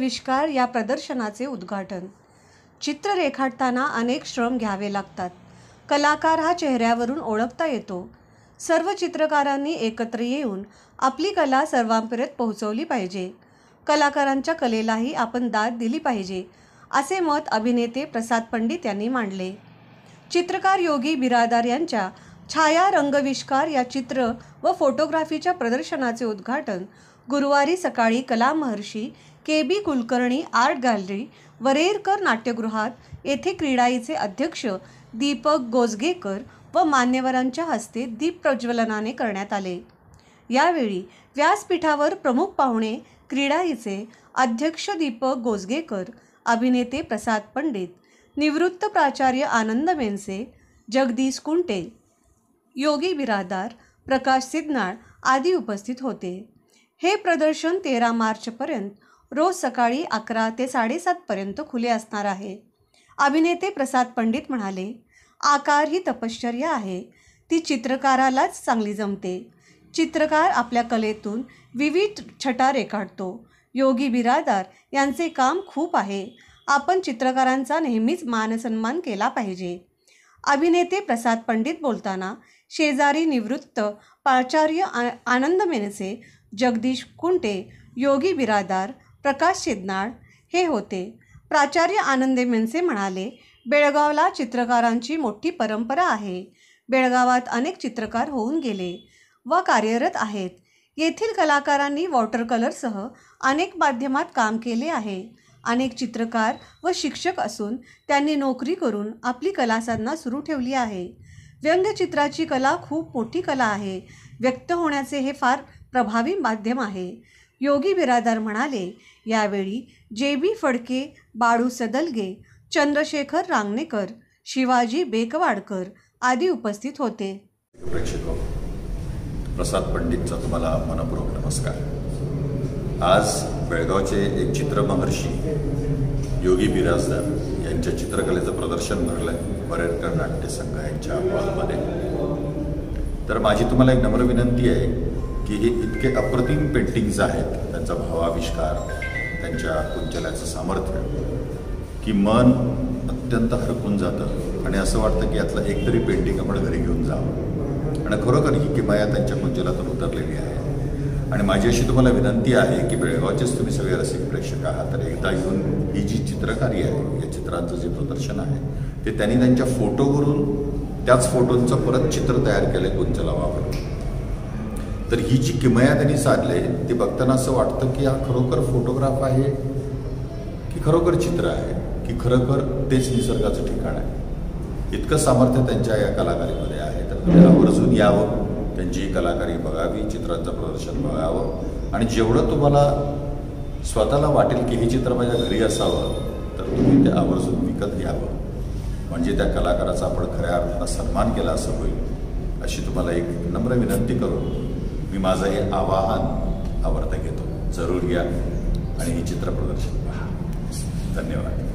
रंगाविष्कार या प्रदर्शनाचे उद्घाटन। चित्र रेखाटताना अनेक श्रम घ्यावे लागतात। कलाकार हा चेहऱ्यावरून ओळखता येतो। सर्व चित्रकारांनी एकत्र येऊन आपली कला सर्वांपर्यंत पोहोचवली पाहिजे। कलाकारांच्या कलेलाही आपण दाद दिली पाहिजे, असे मत अभिनेते प्रसाद पंडित यांनी मांडले। चित्रकार योगी बिरादार यांच्या छाया रंगविष्कार या चित्र व फोटोग्राफीच्या प्रदर्शनाचे उद्घाटन गुरुवारी सकाळी कलामहर्षी KB. Kulkarni art gallery, Varerkar नाट्यगृहात येथे क्रीडाईचे अध्यक्ष दीपक गोजगेकर व मान्यवरांच्या हस्ते दीप प्रज्वलनाने करण्यात आले। यावेळी व्यासपीठावर प्रमुख पाहुणे क्रीडाईचे अध्यक्ष दीपक गोजगेकर, अभिनेते प्रसाद पंडित, निवृत्त प्राचार्य आनंद मेनसे, जगदीश कुंटे, योगी बिरादार, प्रकाश सिद्धनाळ आदी उपस्थित होते। हे प्रदर्शन 13 मार्चपर्यंत रोज सकाळी 11 ते 7:30 पर्यंत खुले असणार आहे। अभिनेते प्रसाद पंडित म्हणाले, आकार ही तपश्चर्या आहे, ती चित्रकारालाच चांगली जमते। चित्रकार आपल्या कलेतून विविध छटा रेखाटतो। योगी बिरादार यांचे काम खूप आहे, आपण चित्रकारांचा नेहमीच मानसन्मान केला पाहिजे। अभिनेते प्रसाद पंडित बोलताना शेजारी निवृत्त प्राचार्य आनंद मेनसे, जगदीश कुंटे, योगी बिरादार, प्रकाश सिद्धनाळ हे होते। प्राचार्य आनंद मेनसे म्हणाले, बेळगावला चित्रकारांची मोठी परंपरा आहे। बेळगावात अनेक चित्रकार होऊन गेले व कार्यरत आहेत। येथील कलाकारांनी वॉटर कलरसह अनेक माध्यमात काम केले आहे। अनेक चित्रकार व शिक्षक असून त्यांनी नोकरी करून आपली कलासाधना सुरू ठेवली आहे। व्यंगचित्राची कला खूप मोठी कला आहे। व्यक्त होण्याचे हे फार प्रभावी माध्यम आहे। योगी बिरादार म्हणाले, यावेळी जे.बी. फडके, बाळू सदलगे, चंद्रशेखर रांगणेकर, शिवाजी बेकवाडकर आदी उपस्थित होते। प्रेक्षक प्रसाद पंडितचा तुम्हाला मनपूर्वक नमस्कार। आज बेळगावचे एक चित्रमहर्षी योगी बिरादार यांच्या चित्रकलेचं प्रदर्शन भरलं वरेरकर नाट्य संघ यांच्या हॉलमध्ये। तर माझी तुम्हाला एक नम्र विनंती आहे की हे इतके अप्रतिम पेंटिंग्स आहेत, त्यांचा भावाविष्कार, त्यांच्या कुंचल्याचं सामर्थ्य की मन अत्यंत हरपून जातं आणि असं वाटतं की यातलं एक तरी पेंटिंग आपण घरी घेऊन जावं। आणि खरोखर ही किमया त्यांच्या कुंचल्यातून उतरलेली आहे। आणि माझी अशी तुम्हाला विनंती आहे की बेळगावचेच तुम्ही सगळे रसिक प्रेक्षक आहात, तर एकदा येऊन ही जी चित्रकारी आहे, या चित्रांचं जे प्रदर्शन आहे ते त्यांनी त्यांच्या फोटोवरून त्याच फोटोंचं परत चित्र तयार केलं कुंचला वापरून। तर ही जी किमया त्यांनी साधले ते बघताना असं वाटतं की हा खरोखर फोटोग्राफ आहे की खरोखर चित्र आहे की खरोखर तेच निसर्गाचं ठिकाण आहे। इतकं सामर्थ्य त्यांच्या या कलाकारीमध्ये आहे। तर तुम्ही आवर्जून यावं, त्यांची कलाकारी बघावी, चित्रांचं प्रदर्शन बघावं आणि जेवढं तुम्हाला स्वतःला वाटेल की हे चित्र माझ्या घरी असावं तर तुम्ही ते आवर्जून विकत घ्यावं, म्हणजे त्या कलाकाराचा आपण खऱ्या अर्थानं सन्मान केला असं होईल। अशी तुम्हाला एक नम्र विनंती करून मी माझं हे आवाहन आवर्त घेतो। जरूर या आणि हे चित्र प्रदर्शन पहा। धन्यवाद।